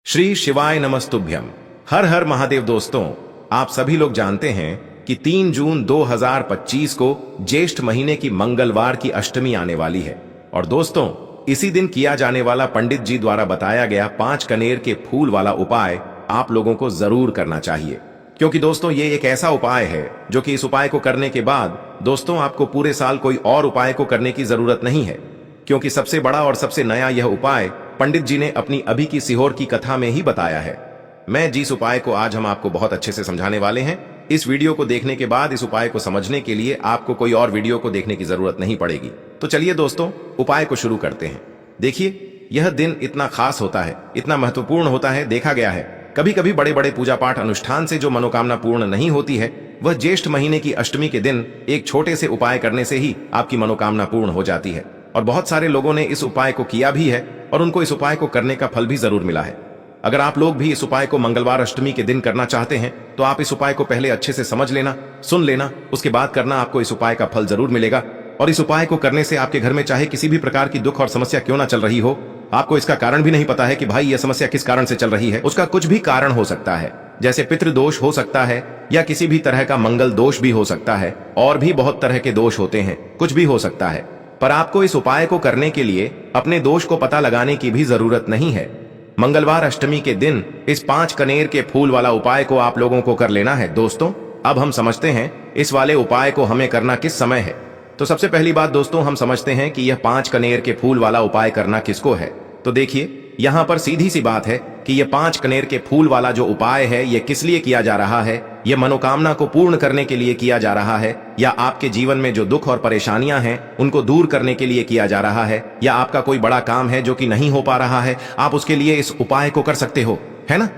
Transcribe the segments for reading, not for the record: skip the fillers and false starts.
श्री शिवाय नमस्तुभ्यम। हर हर महादेव। दोस्तों, आप सभी लोग जानते हैं कि 3 जून 2025 को ज्येष्ठ महीने की मंगलवार की अष्टमी आने वाली है। और दोस्तों, इसी दिन किया जाने वाला पंडित जी द्वारा बताया गया 5 कनेर के फूल वाला उपाय आप लोगों को जरूर करना चाहिए। क्योंकि दोस्तों, ये एक ऐसा उपाय है जो कि इस उपाय को करने के बाद दोस्तों आपको पूरे साल कोई और उपाय को करने की जरूरत नहीं है। क्योंकि सबसे बड़ा और सबसे नया यह उपाय पंडित जी ने अपनी अभी की सीहोर की कथा में ही बताया है। मैं जिस उपाय को आज हम आपको बहुत अच्छे से समझाने वाले हैं, इस वीडियो को देखने के बाद इस उपाय को समझने के लिए आपको कोई और वीडियो को देखने की जरूरत नहीं पड़ेगी। तो चलिए दोस्तों, उपाय को शुरू करते हैं। देखिए, यह दिन इतना खास होता है, इतना महत्वपूर्ण होता है। देखा गया है कभी कभी बड़े बड़े पूजा पाठ अनुष्ठान से जो मनोकामना पूर्ण नहीं होती है, वह ज्येष्ठ महीने की अष्टमी के दिन एक छोटे से उपाय करने से ही आपकी मनोकामना पूर्ण हो जाती है। और बहुत सारे लोगों ने इस उपाय को किया भी है और उनको इस उपाय को करने का फल भी जरूर मिला है। अगर आप लोग भी इस उपाय को मंगलवार अष्टमी के दिन करना चाहते हैं तो आप इस उपाय को पहले अच्छे से समझ लेना, सुन लेना, उसके बाद करना। आपको इस उपाय का फल जरूर मिलेगा। और इस उपाय को करने से आपके घर में चाहे किसी भी प्रकार की दुख और समस्या क्यों ना चल रही हो, आपको इसका कारण भी नहीं पता है कि भाई यह समस्या किस कारण से चल रही है, उसका कुछ भी कारण हो सकता है। जैसे पितृदोष हो सकता है या किसी भी तरह का मंगल दोष भी हो सकता है, और भी बहुत तरह के दोष होते हैं, कुछ भी हो सकता है। पर आपको इस उपाय को करने के लिए अपने दोष को पता लगाने की भी जरूरत नहीं है। मंगलवार अष्टमी के दिन इस 5 कनेर के फूल वाला उपाय को आप लोगों को कर लेना है। दोस्तों, अब हम समझते हैं इस वाले उपाय को हमें करना किस समय है। तो सबसे पहली बात दोस्तों, हम समझते हैं कि यह 5 कनेर के फूल वाला उपाय करना किसको है। तो देखिए, यहाँ पर सीधी सी बात है कि यह 5 कनेर के फूल वाला जो उपाय है, यह किस लिए किया जा रहा है। यह मनोकामना को पूर्ण करने के लिए किया जा रहा है, या आपके जीवन में जो दुख और परेशानियां हैं उनको दूर करने के लिए किया जा रहा है, या आपका कोई बड़ा काम है जो कि नहीं हो पा रहा है, आप उसके लिए इस उपाय को कर सकते हो, है ना।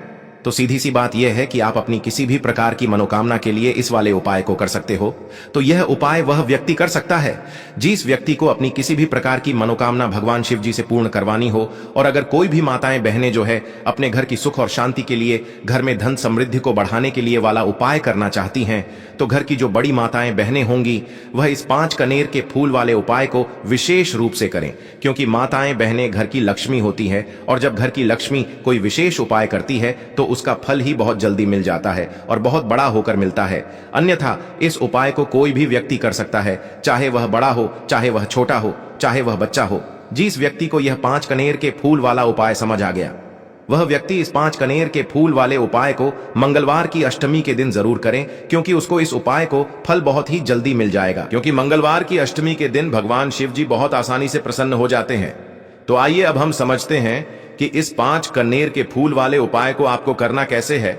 तो सीधी सी बात यह है कि आप अपनी किसी भी प्रकार की मनोकामना के लिए इस वाले उपाय को कर सकते हो। तो यह उपाय वह व्यक्ति कर सकता है जिस व्यक्ति को अपनी किसी भी प्रकार की मनोकामना भगवान शिव जी से पूर्ण करवानी हो। और अगर कोई भी माताएं बहनें जो है अपने घर की सुख और शांति के लिए, घर में धन समृद्धि को बढ़ाने के लिए वाला उपाय करना चाहती हैं, तो घर की जो बड़ी माताएं बहनें होंगी वह इस 5 कनेर के फूल वाले उपाय को विशेष रूप से करें। क्योंकि माताएं बहनें घर की लक्ष्मी होती है, और जब घर की लक्ष्मी कोई विशेष उपाय करती है तो उसका फल ही बहुत जल्दी मिल जाता है और बहुत बड़ा होकर मिलता है। अन्यथा इस उपाय को कोई भी व्यक्ति कर सकता है, चाहे वह बड़ा हो, चाहे वह छोटा हो, चाहे वह बच्चा हो। जिस व्यक्ति को यह 5 कनेर के फूल वाला उपाय समझ आ गया, वह व्यक्ति इस 5 कनेर के फूल वाले उपाय को मंगलवार की अष्टमी के दिन जरूर करें, क्योंकि उसको इस उपाय को फल बहुत ही जल्दी मिल जाएगा। क्योंकि मंगलवार की अष्टमी के दिन भगवान शिव जी बहुत आसानी से प्रसन्न हो जाते हैं। तो आइए अब हम समझते हैं कि इस 5 कनेर के फूल वाले उपाय को आपको करना कैसे है,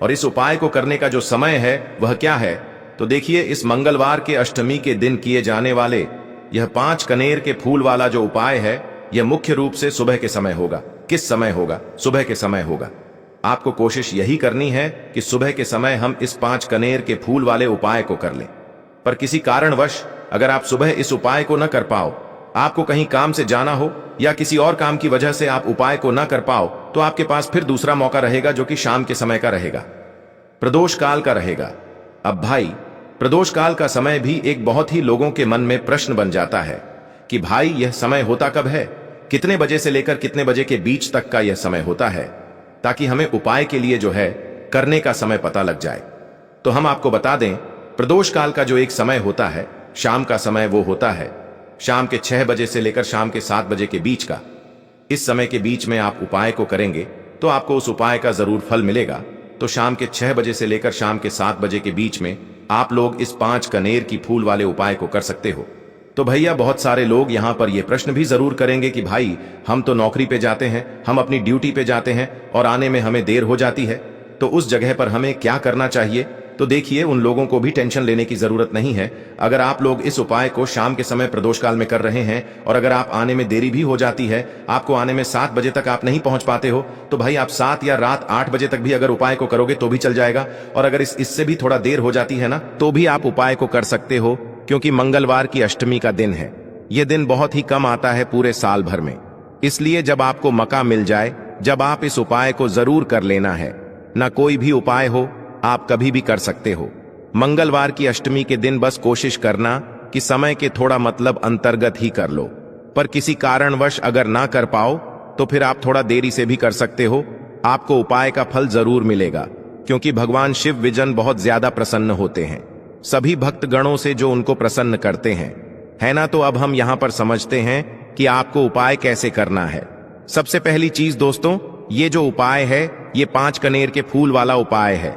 और इस उपाय को करने का जो समय है वह क्या है। तो देखिए, इस मंगलवार के अष्टमी के दिन किए जाने वाले यह 5 कनेर के फूल वाला जो उपाय है, यह मुख्य रूप से सुबह के समय होगा। किस समय होगा? सुबह के समय होगा। आपको कोशिश यही करनी है कि सुबह के समय हम इस 5 कनेर के फूल वाले उपाय को कर लें। पर किसी कारणवश अगर आप सुबह इस उपाय को न कर पाओ, आपको कहीं काम से जाना हो या किसी और काम की वजह से आप उपाय को न कर पाओ, तो आपके पास फिर दूसरा मौका रहेगा, जो कि शाम के समय का रहेगा, प्रदोष काल का रहेगा। अब भाई, प्रदोष काल का समय भी एक बहुत ही लोगों के मन में प्रश्न बन जाता है कि भाई यह समय होता कब है, कितने बजे से लेकर कितने बजे के बीच तक का यह समय होता है, ताकि हमें उपाय के लिए जो है करने का समय पता लग जाए। तो हम आपको बता दें, प्रदोष काल का जो एक समय होता है, शाम का समय, वो होता है शाम के 6 बजे से लेकर शाम के 7 बजे के बीच का। इस समय के बीच में आप उपाय को करेंगे तो आपको उस उपाय का जरूर फल मिलेगा। तो शाम के 6 बजे से लेकर शाम के 7 बजे के बीच में आप लोग इस 5 कनेर की फूल वाले उपाय को कर सकते हो। तो भैया, बहुत सारे लोग यहाँ पर यह प्रश्न भी जरूर करेंगे कि भाई, हम तो नौकरी पे जाते हैं, हम अपनी ड्यूटी पे जाते हैं और आने में हमें देर हो जाती है, तो उस जगह पर हमें क्या करना चाहिए। तो देखिए, उन लोगों को भी टेंशन लेने की जरूरत नहीं है। अगर आप लोग इस उपाय को शाम के समय प्रदोष काल में कर रहे हैं और अगर आप आने में देरी भी हो जाती है, आपको आने में 7 बजे तक आप नहीं पहुंच पाते हो, तो भाई आप 7 या रात 8 बजे तक भी अगर उपाय को करोगे तो भी चल जाएगा। और अगर इससे भी थोड़ा देर हो जाती है ना, तो भी आप उपाय को कर सकते हो। क्योंकि मंगलवार की अष्टमी का दिन है, यह दिन बहुत ही कम आता है पूरे साल भर में। इसलिए जब आपको मौका मिल जाए, जब आप इस उपाय को जरूर कर लेना है। ना कोई भी उपाय हो, आप कभी भी कर सकते हो। मंगलवार की अष्टमी के दिन बस कोशिश करना कि समय के थोड़ा मतलब अंतर्गत ही कर लो। पर किसी कारणवश अगर ना कर पाओ तो फिर आप थोड़ा देरी से भी कर सकते हो। आपको उपाय का फल जरूर मिलेगा, क्योंकि भगवान शिव विजन बहुत ज्यादा प्रसन्न होते हैं सभी भक्त गणों से जो उनको प्रसन्न करते हैं, है ना। तो अब हम यहां पर समझते हैं कि आपको उपाय कैसे करना है। सबसे पहली चीज दोस्तों, ये जो उपाय है ये 5 कनेर के फूल वाला उपाय है।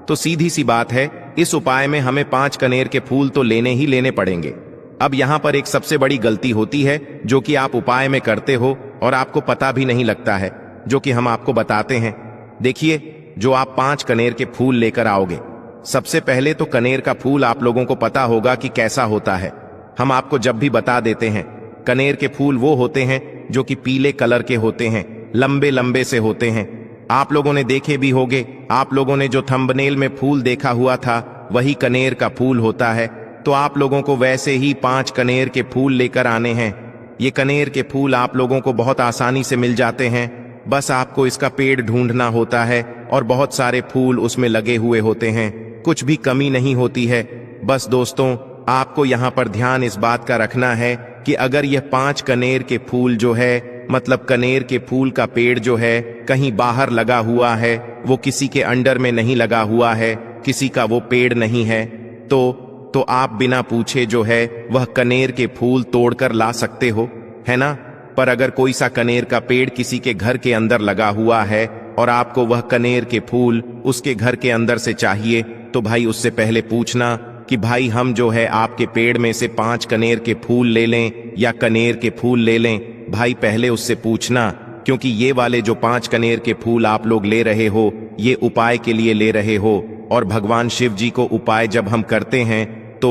तो सीधी सी बात है, इस उपाय में हमें 5 कनेर के फूल तो लेने ही लेने पड़ेंगे। अब यहां पर एक सबसे बड़ी गलती होती है जो कि आप उपाय में करते हो और आपको पता भी नहीं लगता है, जो कि हम आपको बताते हैं। देखिए, जो आप 5 कनेर के फूल लेकर आओगे, सबसे पहले तो कनेर का फूल आप लोगों को पता होगा कि कैसा होता है। हम आपको जब भी बता देते हैं, कनेर के फूल वो होते हैं जो कि पीले कलर के होते हैं, लंबे लंबे से होते हैं। आप लोगों ने देखे भी होंगे, आप लोगों ने जो थंबनेल में फूल देखा हुआ था वही कनेर का फूल होता है। तो आप लोगों को वैसे ही 5 कनेर के फूल लेकर आने हैं। ये कनेर के फूल आप लोगों को बहुत आसानी से मिल जाते हैं, बस आपको इसका पेड़ ढूंढना होता है और बहुत सारे फूल उसमें लगे हुए होते हैं, कुछ भी कमी नहीं होती है। बस दोस्तों, आपको यहाँ पर ध्यान इस बात का रखना है कि अगर यह 5 कनेर के फूल जो है, मतलब कनेर के फूल का पेड़ जो है कहीं बाहर लगा हुआ है, वो किसी के अंडर में नहीं लगा हुआ है, किसी का वो पेड़ नहीं है, तो आप बिना पूछे जो है वह कनेर के फूल तोड़कर ला सकते हो, है ना। पर अगर कोई सा कनेर का पेड़ किसी के घर के अंदर लगा हुआ है और आपको वह कनेर के फूल उसके घर के अंदर से चाहिए, तो भाई उससे पहले पूछना कि भाई हम जो है आपके पेड़ में से 5 कनेर के फूल ले लें या कनेर के फूल ले लें। भाई पहले उससे पूछना, क्योंकि ये वाले जो 5 कनेर के फूल आप लोग ले रहे हो ये उपाय के लिए ले रहे हो, और भगवान शिव जी को उपाय जब हम करते हैं तो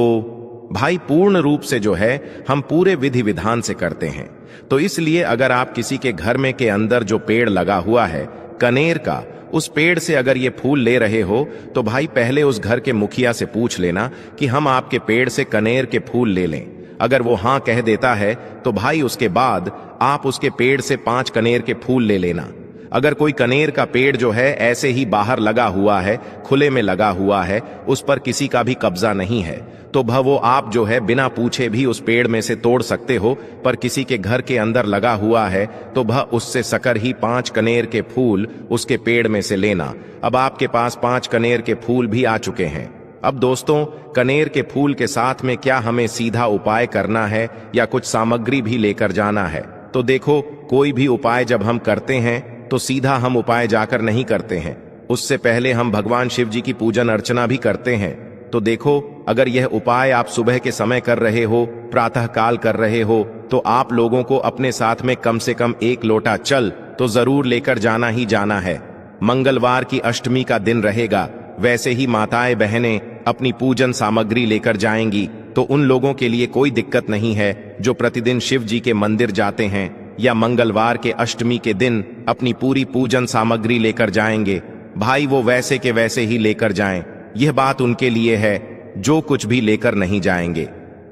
भाई पूर्ण रूप से जो है हम पूरे विधि विधान से करते हैं। तो इसलिए अगर आप किसी के घर में के अंदर जो पेड़ लगा हुआ है कनेर का, उस पेड़ से अगर ये फूल ले रहे हो, तो भाई पहले उस घर के मुखिया से पूछ लेना कि हम आपके पेड़ से कनेर के फूल ले लें। अगर वो हाँ कह देता है तो भाई उसके बाद आप उसके पेड़ से 5 कनेर के फूल ले लेना। अगर कोई कनेर का पेड़ जो है ऐसे ही बाहर लगा हुआ है, खुले में लगा हुआ है, उस पर किसी का भी कब्जा नहीं है, तो वो आप जो है बिना पूछे भी उस पेड़ में से तोड़ सकते हो। पर किसी के घर के अंदर लगा हुआ है तो उससे सकर ही 5 कनेर के फूल उसके पेड़ में से लेना। अब आपके पास 5 कनेर के फूल भी आ चुके हैं। अब दोस्तों, कनेर के फूल के साथ में क्या हमें सीधा उपाय करना है या कुछ सामग्री भी लेकर जाना है? तो देखो, कोई भी उपाय जब हम करते हैं तो सीधा हम उपाय जाकर नहीं करते हैं, उससे पहले हम भगवान शिव जी की पूजन अर्चना भी करते हैं। तो देखो, अगर यह उपाय आप सुबह के समय कर रहे हो, प्रातः काल कर रहे हो, तो आप लोगों को अपने साथ में कम से कम 1 लोटा जल तो जरूर लेकर जाना ही जाना है। मंगलवार की अष्टमी का दिन रहेगा, वैसे ही माताएं बहनें अपनी पूजन सामग्री लेकर जाएंगी, तो उन लोगों के लिए कोई दिक्कत नहीं है जो प्रतिदिन शिव जी के मंदिर जाते हैं या मंगलवार के अष्टमी के दिन अपनी पूरी पूजन सामग्री लेकर जाएंगे। भाई वो वैसे के वैसे ही लेकर जाएं, यह बात उनके लिए है जो कुछ भी लेकर नहीं जाएंगे।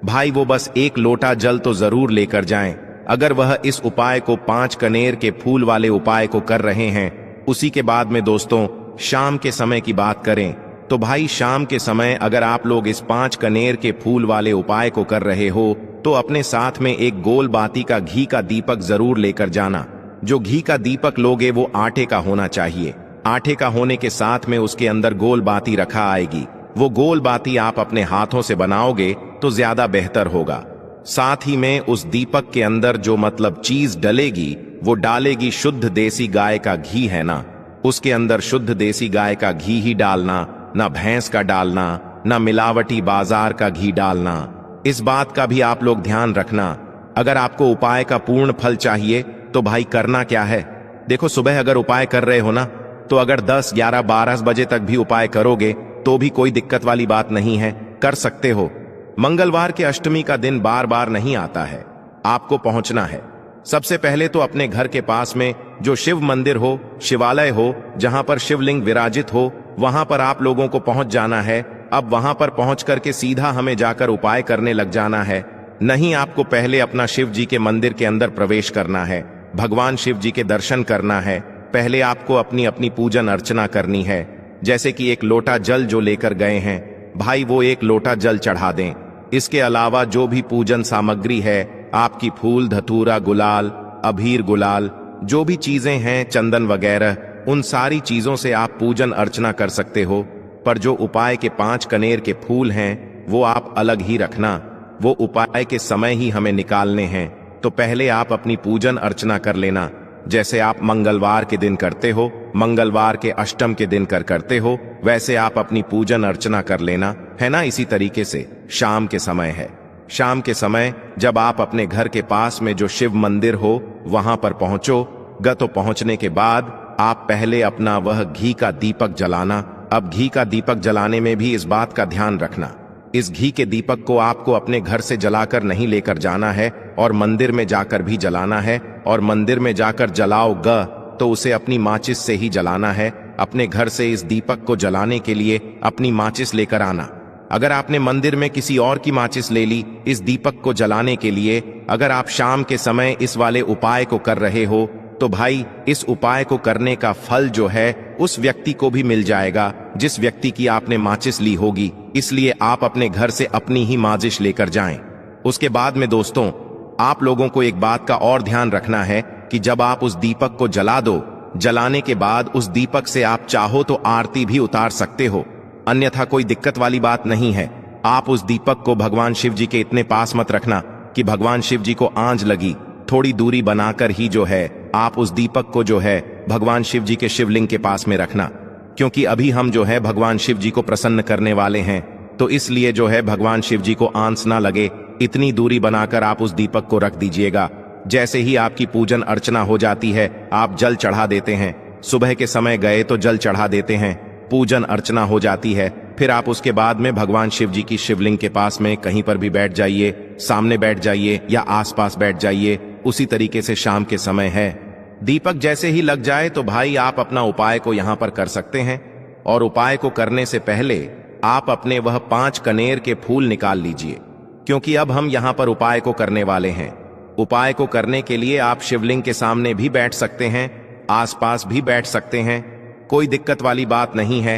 भाई वो बस 1 लोटा जल तो जरूर लेकर जाएं। अगर वह इस उपाय को 5 कनेर के फूल वाले उपाय को कर रहे हैं, उसी के बाद में दोस्तों शाम के समय की बात करें तो भाई शाम के समय अगर आप लोग इस 5 कनेर के फूल वाले उपाय को कर रहे हो तो अपने साथ में एक गोल बाती का घी का दीपक जरूर लेकर जाना। जो घी का दीपक लोगे वो आटे का होना चाहिए। आटे का होने के साथ में उसके अंदर गोल बाती रखा आएगी। वो गोल बाती आप अपने हाथों से बनाओगे तो ज्यादा बेहतर होगा। साथ ही में उस दीपक के अंदर जो मतलब चीज डलेगी वो डालेगी शुद्ध देसी गाय का घी, है ना। उसके अंदर शुद्ध देसी गाय का घी ही डालना, ना भैंस का डालना, ना मिलावटी बाजार का घी डालना। इस बात का भी आप लोग ध्यान रखना। अगर आपको उपाय का पूर्ण फल चाहिए तो भाई करना क्या है, देखो सुबह अगर उपाय कर रहे हो ना, तो अगर 10, 11, 12 बजे तक भी उपाय करोगे तो भी कोई दिक्कत वाली बात नहीं है, कर सकते हो। मंगलवार के अष्टमी का दिन बार बार नहीं आता है, आपको पहुंचना है। सबसे पहले तो अपने घर के पास में जो शिव मंदिर हो, शिवालय हो, जहां पर शिवलिंग विराजित हो, वहां पर आप लोगों को पहुंच जाना है। अब वहां पर पहुंच करके सीधा हमें जाकर उपाय करने लग जाना है। नहीं, आपको पहले अपना शिव जी के मंदिर के अंदर प्रवेश करना है, भगवान शिव जी के दर्शन करना है। पहले आपको अपनी अपनी पूजन अर्चना करनी है। जैसे कि 1 लोटा जल जो लेकर गए हैं, भाई वो 1 लोटा जल चढ़ा दें। इसके अलावा जो भी पूजन सामग्री है, आपकी फूल, धतूरा, गुलाल, अबीर, गुलाल, जो भी चीजें हैं, चंदन वगैरह, उन सारी चीजों से आप पूजन अर्चना कर सकते हो, पर जो उपाय के 5 कनेर के फूल हैं वो आप अलग ही रखना। वो उपाय के समय ही हमें निकालने हैं, तो पहले आप अपनी पूजन अर्चना कर लेना। जैसे आप मंगलवार के दिन करते हो, मंगलवार के अष्टम के दिन करते हो, वैसे आप अपनी पूजन अर्चना कर लेना, है ना। इसी तरीके से शाम के समय है। शाम के समय जब आप अपने घर के पास में जो शिव मंदिर हो वहां पर पहुंचोगे, तो पहुंचने के बाद आप पहले अपना वह घी का दीपक जलाना। अब घी का दीपक जलाने में भी इस बात का ध्यान रखना, इस घी के दीपक को आपको अपने घर से जलाकर नहीं लेकर जाना है और मंदिर में जाकर भी जलाना है। और मंदिर में जाकर जलाओगे तो उसे अपनी माचिस से ही जलाना है। अपने घर से इस दीपक को जलाने के लिए अपनी माचिस लेकर आना। अगर आपने मंदिर में किसी और की माचिस ले ली इस दीपक को जलाने के लिए, अगर आप शाम के समय इस वाले उपाय को कर रहे हो, तो भाई इस उपाय को करने का फल जो है उस व्यक्ति को भी मिल जाएगा जिस व्यक्ति की आपने माचिस ली होगी। इसलिए आप अपने घर से अपनी ही माचिस लेकर जाएं। उसके बाद में दोस्तों, आप लोगों को एक बात का और ध्यान रखना है कि जब आप उस दीपक को जला दो, जलाने के बाद उस दीपक से आप चाहो तो आरती भी उतार सकते हो, अन्यथा कोई दिक्कत वाली बात नहीं है। आप उस दीपक को भगवान शिव जी के इतने पास मत रखना कि भगवान शिव जी को आंच लगी। थोड़ी दूरी बनाकर ही जो है आप उस दीपक को जो है भगवान शिव जी के शिवलिंग के पास में रखना, क्योंकि अभी हम जो है भगवान शिव जी को प्रसन्न करने वाले हैं, तो इसलिए जो है भगवान शिव जी को आंच ना लगे, इतनी दूरी बनाकर आप उस दीपक को रख दीजिएगा। जैसे ही आपकी पूजन अर्चना हो जाती है, आप जल चढ़ा देते हैं। सुबह के समय गए तो जल चढ़ा देते हैं, पूजन अर्चना हो जाती है। फिर आप उसके बाद में भगवान शिव जी की शिवलिंग के पास में कहीं पर भी बैठ जाइए, सामने बैठ जाइए या आसपास बैठ जाइए। उसी तरीके से शाम के समय है, दीपक जैसे ही लग जाए तो भाई आप अपना उपाय को यहां पर कर सकते हैं। और उपाय को करने से पहले आप अपने वह 5 कनेर के फूल निकाल लीजिए, क्योंकि अब हम यहां पर उपाय को करने वाले हैं। उपाय को करने के लिए आप शिवलिंग के सामने भी बैठ सकते हैं, आसपास भी बैठ सकते हैं, कोई दिक्कत वाली बात नहीं है।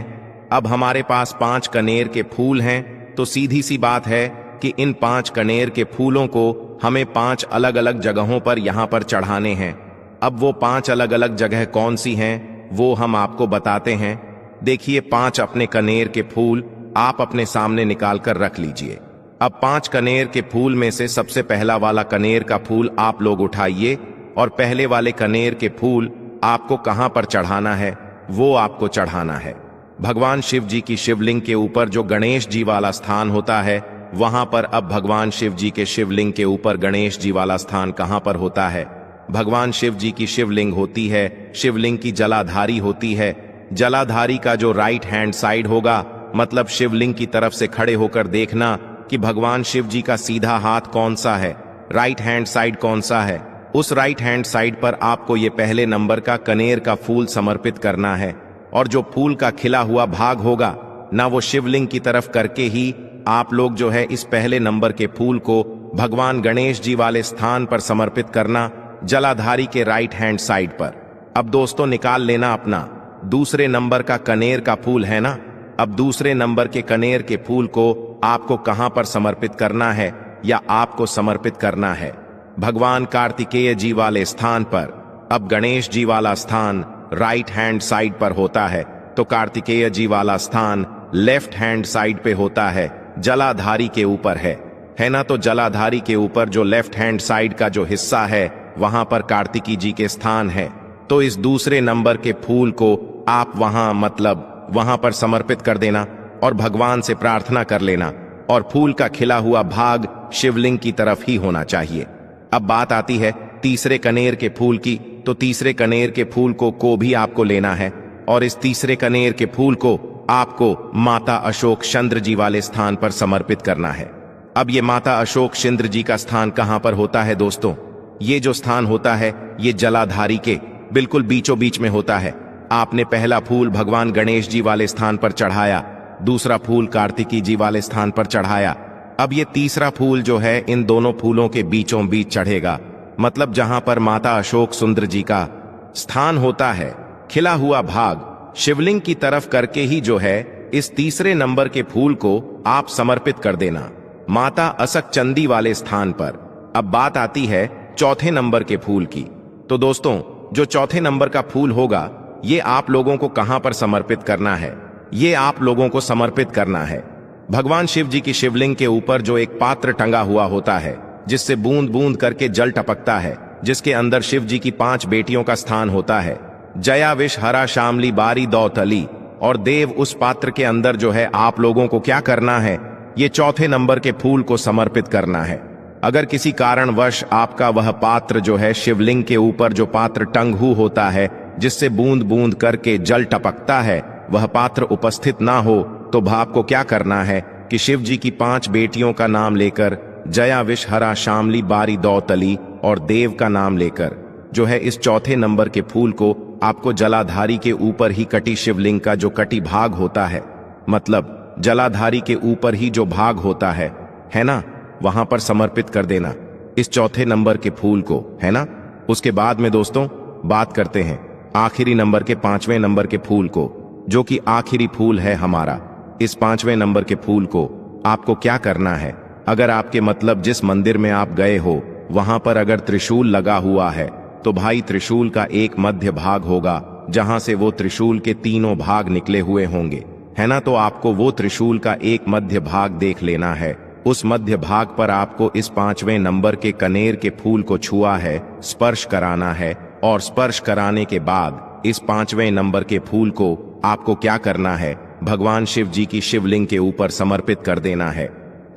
अब हमारे पास 5 कनेर के फूल हैं, तो सीधी सी बात है कि इन 5 कनेर के फूलों को हमें 5 अलग अलग जगहों पर यहां पर चढ़ाने हैं। अब वो 5 अलग अलग जगह कौन सी हैं वो हम आपको बताते हैं। देखिए, 5 अपने कनेर के फूल आप अपने सामने निकाल कर रख लीजिए। अब 5 कनेर के फूल में से सबसे पहला वाला कनेर का फूल आप लोग उठाइए और पहले वाले कनेर के फूल आपको कहां पर चढ़ाना है वो आपको चढ़ाना है भगवान शिव जी की शिवलिंग के ऊपर। जो गणेश जी वाला स्थान होता है वहां पर, अब भगवान शिव जी के शिवलिंग के ऊपर गणेश जी वाला स्थान कहां पर होता है? भगवान शिव जी की शिवलिंग होती है, शिवलिंग की जलाधारी होती है। जलाधारी का जो राइट हैंड साइड होगा, मतलब शिवलिंग की तरफ से खड़े होकर देखना कि भगवान शिव जी का सीधा हाथ कौन सा है, राइट हैंड साइड कौन सा है। उस राइट हैंड साइड पर आपको ये पहले नंबर का कनेर का फूल समर्पित करना है। और जो फूल का खिला हुआ भाग होगा ना, वो शिवलिंग की तरफ करके ही आप लोग जो है इस पहले नंबर के फूल को भगवान गणेश जी वाले स्थान पर समर्पित करना, जलाधारी के राइट हैंड साइड पर। अब दोस्तों निकाल लेना अपना दूसरे नंबर का कनेर का फूल, है ना। अब दूसरे नंबर के कनेर के फूल को आपको कहां पर समर्पित करना है, या आपको समर्पित करना है भगवान कार्तिकेय जी वाले स्थान पर। अब गणेश जी वाला स्थान राइट हैंड साइड पर होता है, तो कार्तिकेय जी वाला स्थान लेफ्ट हैंड साइड पे होता है, जलाधारी के ऊपर है ना। तो जलाधारी के ऊपर जो लेफ्ट हैंड साइड का जो हिस्सा है वहां पर कार्तिकी जी के स्थान है। तो इस दूसरे नंबर के फूल को आप वहां पर समर्पित कर देना और भगवान से प्रार्थना कर लेना। और फूल का खिला हुआ भाग शिवलिंग की तरफ ही होना चाहिए। अब बात आती है तीसरे कनेर के फूल की, तो तीसरे कनेर के फूल को भी आपको लेना है। और इस तीसरे कनेर के फूल को आपको माता अशोक चंद्र जी वाले स्थान पर समर्पित करना है। अब ये माता अशोक चंद्र जी का स्थान कहां पर होता है दोस्तों? ये जो स्थान होता है ये जलाधारी के बिल्कुल बीचों बीच में होता है। आपने पहला फूल भगवान गणेश जी वाले स्थान पर चढ़ाया, दूसरा फूल कार्तिकी जी वाले स्थान पर चढ़ाया। अब ये तीसरा फूल जो है इन दोनों फूलों के बीचों बीच चढ़ेगा, मतलब जहां पर माता अशोक सुंदर जी का स्थान होता है, खिला हुआ भाग शिवलिंग की तरफ करके ही जो है इस तीसरे नंबर के फूल को आप समर्पित कर देना माता असक चंदी वाले स्थान पर। अब बात आती है चौथे नंबर के फूल की। तो दोस्तों जो चौथे नंबर का फूल होगा ये आप लोगों को कहां पर समर्पित करना है? ये आप लोगों को समर्पित करना है भगवान शिव जी की शिवलिंग के ऊपर जो एक पात्र टंगा हुआ होता है, जिससे बूंद बूंद करके जल टपकता है, जिसके अंदर शिव जी की 5 बेटियों का स्थान होता है, जया विष हरा शामली बारी दौतली और देव। उस पात्र के अंदर जो है आप लोगों को क्या करना है? ये चौथे नंबर के फूल को समर्पित करना है। अगर किसी कारणवश आपका वह पात्र जो है शिवलिंग के ऊपर जो पात्र टंगू होता है, जिससे बूंद बूंद करके जल टपकता है, वह पात्र उपस्थित ना हो, तो आपको क्या करना है कि शिव जी की 5 बेटियों का नाम लेकर, जया विष हरा शामली बारी दौतली और देव का नाम लेकर जो है इस चौथे नंबर के फूल को आपको जलाधारी के ऊपर ही कटी शिवलिंग का जो कटी भाग होता है, मतलब जलाधारी के ऊपर ही जो भाग होता है ना, वहां पर समर्पित कर देना इस चौथे नंबर के फूल को, है ना। उसके बाद में दोस्तों बात करते हैं आखिरी नंबर के 5वें नंबर के फूल को, जो कि आखिरी फूल है हमारा। इस 5वें नंबर के फूल को आपको क्या करना है? अगर आपके मतलब जिस मंदिर में आप गए हो वहां पर अगर त्रिशूल लगा हुआ है, तो भाई त्रिशूल का एक मध्य भाग होगा जहां से वो त्रिशूल के तीनों भाग निकले हुए होंगे, है ना। तो आपको वो त्रिशूल का एक मध्य भाग देख लेना है। उस मध्य भाग पर आपको इस 5वें नंबर के कनेर के फूल को छुआ है, स्पर्श कराना है, और स्पर्श कराने के बाद इस 5वें नंबर के फूल को आपको क्या करना है? भगवान शिव जी की शिवलिंग के ऊपर समर्पित कर देना है।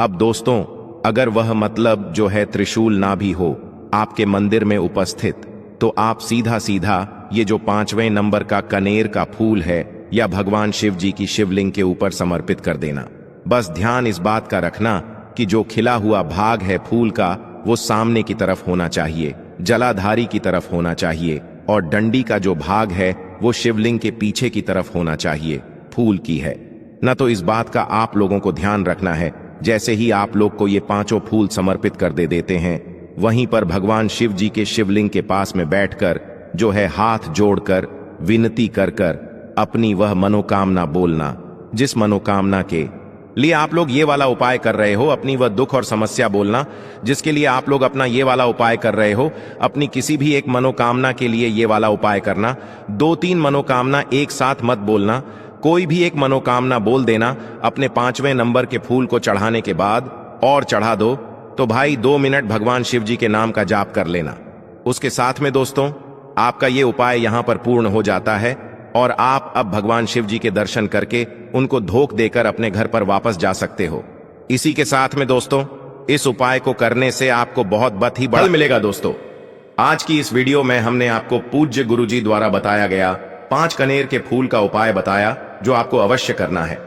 अब दोस्तों अगर वह मतलब जो है त्रिशूल ना भी हो आपके मंदिर में उपस्थित, तो आप सीधा सीधा ये जो 5वें नंबर का कनेर का फूल है या भगवान शिव जी की शिवलिंग के ऊपर समर्पित कर देना। बस ध्यान इस बात का रखना कि जो खिला हुआ भाग है फूल का वो सामने की तरफ होना चाहिए, जलाधारी की तरफ होना चाहिए, और डंडी का जो भाग है वो शिवलिंग के पीछे की तरफ होना चाहिए, फूल की है ना। तो इस बात का आप लोगों को ध्यान रखना है। जैसे ही आप लोग को ये 5 फूल समर्पित कर देते हैं, वहीं पर भगवान शिव जी के शिवलिंग के पास में बैठकर जो है हाथ जोड़कर विनती कर कर अपनी वह मनोकामना बोलना, जिस मनोकामना के लिए आप लोग ये वाला उपाय कर रहे हो, अपनी वह दुख और समस्या बोलना जिसके लिए आप लोग अपना ये वाला उपाय कर रहे हो। अपनी किसी भी एक मनोकामना के लिए ये वाला उपाय करना। 2-3 मनोकामना एक साथ मत बोलना, कोई भी एक मनोकामना बोल देना। अपने 5वें नंबर के फूल को चढ़ाने के बाद और चढ़ा दो तो भाई 2 मिनट भगवान शिव जी के नाम का जाप कर लेना। उसके साथ में दोस्तों आपका ये उपाय यहां पर पूर्ण हो जाता है और आप अब भगवान शिव जी के दर्शन करके उनको धोख देकर अपने घर पर वापस जा सकते हो। इसी के साथ में दोस्तों इस उपाय को करने से आपको बहुत ही बल मिलेगा। दोस्तों आज की इस वीडियो में हमने आपको पूज्य गुरुजी द्वारा बताया गया 5 कनेर के फूल का उपाय बताया, जो आपको अवश्य करना है।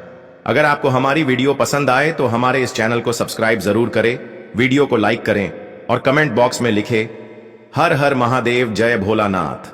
अगर आपको हमारी वीडियो पसंद आए तो हमारे इस चैनल को सब्सक्राइब जरूर करें, वीडियो को लाइक करें और कमेंट बॉक्स में लिखें हर हर महादेव, जय भोलानाथ।